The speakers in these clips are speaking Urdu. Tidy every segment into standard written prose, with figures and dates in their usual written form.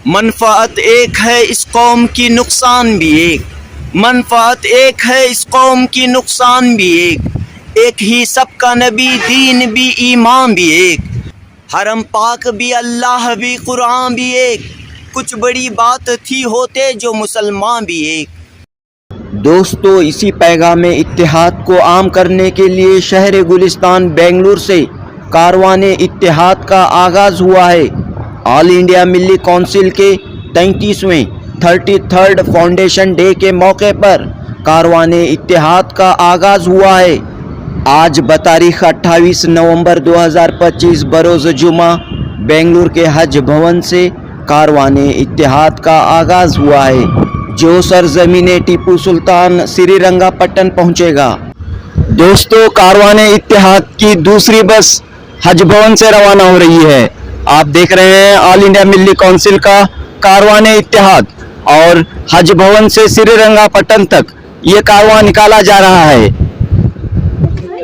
منفعت ایک ہے اس قوم کی نقصان بھی ایک، منفعت ایک ہے اس قوم کی نقصان بھی ایک ہی سب کا نبی دین بھی ایمان بھی ایک، حرم پاک بھی اللہ بھی قرآن بھی ایک، کچھ بڑی بات تھی ہوتے جو مسلمان بھی ایک۔ دوستو، اسی پیغام اتحاد کو عام کرنے کے لیے شہر گلستان بنگلور سے کاروان اتحاد کا آغاز ہوا ہے۔ آل انڈیا ملی کونسل کے 33ویں 33rd فاؤنڈیشن ڈے کے موقع پر کاروان اتحاد کا آغاز ہوا ہے۔ آج بتاریخ 28 نومبر 2025 بروز جمعہ بنگلور کے حج بھون سے کاروان اتحاد کا آغاز ہوا ہے، جو سرزمین ٹیپو سلطان سری رنگا پٹن پہنچے گا۔ دوستو، کاروان اتحاد کی دوسری بس حج بھون سے روانہ ہو رہی ہے۔ آپ دیکھ رہے ہیں آل انڈیا ملی کونسل کا کاروان اتحاد، اور حج بھون سے سری رنگا پٹن تک یہ کاروان نکالا جا رہا ہے۔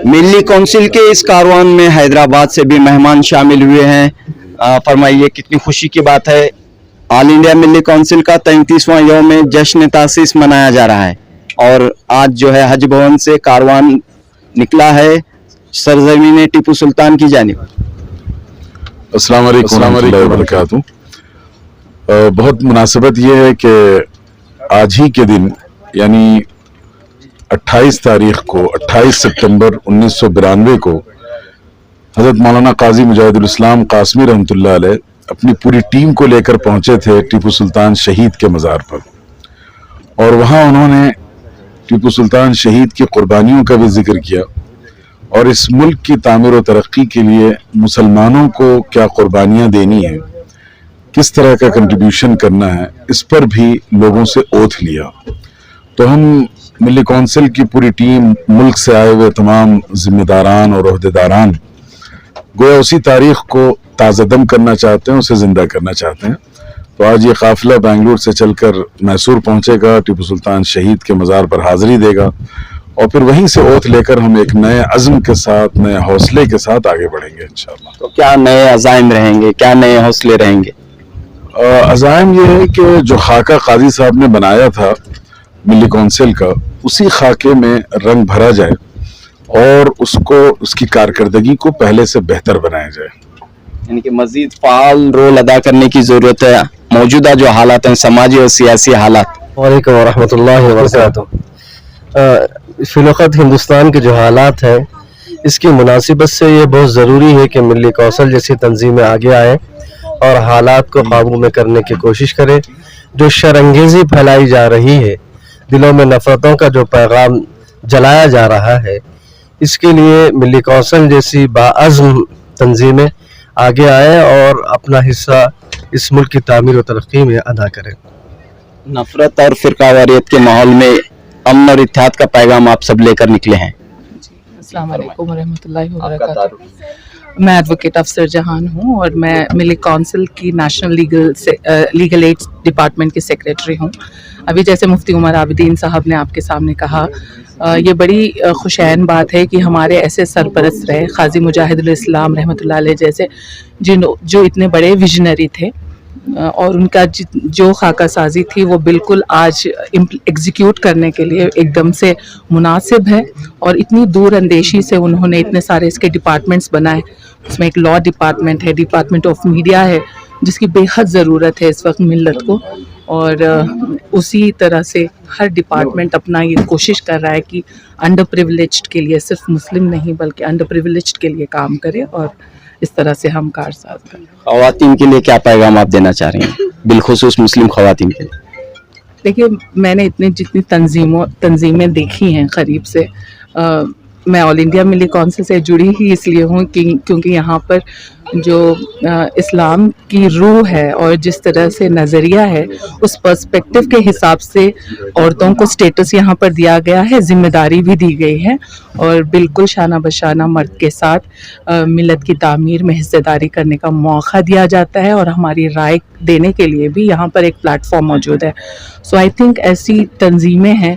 ملی کونسل کے اس کاروان میں حیدرآباد سے بھی مہمان شامل ہوئے ہیں۔ فرمائیے، کتنی خوشی کی بات ہے، آل انڈیا ملی کونسل کا 33واں یوم جشن تاسیس منایا جا رہا ہے، اور آج جو ہے حج بھون سے کاروان نکلا ہے سرزمین ٹیپو سلطان کی جانب۔ السلام علیکم ورحمۃ اللہ وبرکاتہ۔ بہت مناسبت یہ ہے کہ آج ہی کے دن یعنی 28 سپتمبر 1992 کو حضرت مولانا قاضی مجاہد الاسلام قاسمی رحمۃ اللہ علیہ اپنی پوری ٹیم کو لے کر پہنچے تھے ٹیپو سلطان شہید کے مزار پر، اور وہاں انہوں نے ٹیپو سلطان شہید کی قربانیوں کا بھی ذکر کیا، اور اس ملک کی تعمیر و ترقی کے لیے مسلمانوں کو کیا قربانیاں دینی ہیں، کس طرح کا کنٹریبیوشن کرنا ہے، اس پر بھی لوگوں سے اوتھ لیا۔ تو ہم ملی کونسل کی پوری ٹیم، ملک سے آئے ہوئے تمام ذمہ داران اور عہدیداران گویا اسی تاریخ کو تازہ دم کرنا چاہتے ہیں، اسے زندہ کرنا چاہتے ہیں۔ تو آج یہ قافلہ بنگلور سے چل کر میسور پہنچے گا، ٹیپو سلطان شہید کے مزار پر حاضری دے گا، اور پھر وہیں سے اوتھ لے کر ہم ایک نئے عزم کے ساتھ، نئے حوصلے کے ساتھ آگے بڑھیں گے انشاءاللہ۔ تو کیا نئے عزائم رہیں گے، کیا نئے حوصلے رہیں گے؟ عزائم یہ ہے کہ جو خاکہ قاضی صاحب نے بنایا تھا ملی کونسل کا، اسی خاکے میں رنگ بھرا جائے اور اس کی کارکردگی کو پہلے سے بہتر بنایا جائے، یعنی کہ مزید فعال رول ادا کرنے کی ضرورت ہے۔ موجودہ جو حالات ہیں، سماجی اور سیاسی حالات۔ وعلیکم ورحمۃ اللہ وبرکاتہ۔ فی الوقت ہندوستان کے جو حالات ہیں، اس کی مناسبت سے یہ بہت ضروری ہے کہ ملی کونسل جیسی تنظیمیں آگے آئیں اور حالات کو قابو میں کرنے کی کوشش کریں۔ جو شرانگیزی پھیلائی جا رہی ہے، دلوں میں نفرتوں کا جو پیغام جلایا جا رہا ہے، اس کے لیے ملی کونسل جیسی باعزم تنظیمیں آگے آئیں اور اپنا حصہ اس ملک کی تعمیر و ترقی میں ادا کریں۔ نفرت اور فرقہ واریت کے ماحول میں امن اور اتحاد کا پیغام آپ سب لے کر نکلے ہیں۔ السلام علیکم ورحمۃ اللہ وبرکاتہ۔ میں ایڈوکیٹ افسر جہان ہوں، اور میں ملی کونسل کی نیشنل لیگل ایڈ ڈپارٹمنٹ کی سیکریٹری ہوں۔ ابھی جیسے مفتی عمر عابدین صاحب نے آپ کے سامنے کہا، یہ بڑی خوشائن بات ہے کہ ہمارے ایسے سرپرست رہے قاضی مجاہد الاسلام رحمۃ اللہ علیہ جیسے، جو اتنے بڑے ویژنری تھے، اور ان کا جو خاکہ سازی تھی وہ بالکل آج ایگزیکیوٹ کرنے کے لیے ایک دم سے مناسب ہے، اور اتنی دور اندیشی سے انہوں نے اتنے سارے اس کے ڈپارٹمنٹس بنائے۔ اس میں ایک لاء ڈپارٹمنٹ ہے، ڈپارٹمنٹ آف میڈیا ہے، جس کی بے حد ضرورت ہے اس وقت ملت کو، اور اسی طرح سے ہر ڈپارٹمنٹ اپنا یہ کوشش کر رہا ہے کہ انڈر پریولیجڈ کے لیے، صرف مسلم نہیں بلکہ انڈر پریولیجڈ کے لیے کام کرے، اور اس طرح سے ہم کارساز کریں۔ خواتین کے لیے کیا پیغام آپ دینا چاہ رہے ہیں، بالخصوص مسلم خواتین کے لیے؟ دیکھیے، میں نے جتنی تنظیمیں دیکھی ہیں قریب سے، میں آل انڈیا ملی کونسل سے جڑی ہی اس لیے ہوں کیونکہ یہاں پر جو اسلام کی روح ہے اور جس طرح سے نظریہ ہے، اس پرسپیکٹو کے حساب سے عورتوں کو سٹیٹس یہاں پر دیا گیا ہے، ذمہ داری بھی دی گئی ہے، اور بالکل شانہ بشانہ مرد کے ساتھ ملت کی تعمیر میں حصہ داری کرنے کا موقع دیا جاتا ہے، اور ہماری رائے دینے کے لیے بھی یہاں پر ایک پلیٹ فارم موجود ہے۔ سو آئی تھنک ایسی تنظیمیں ہیں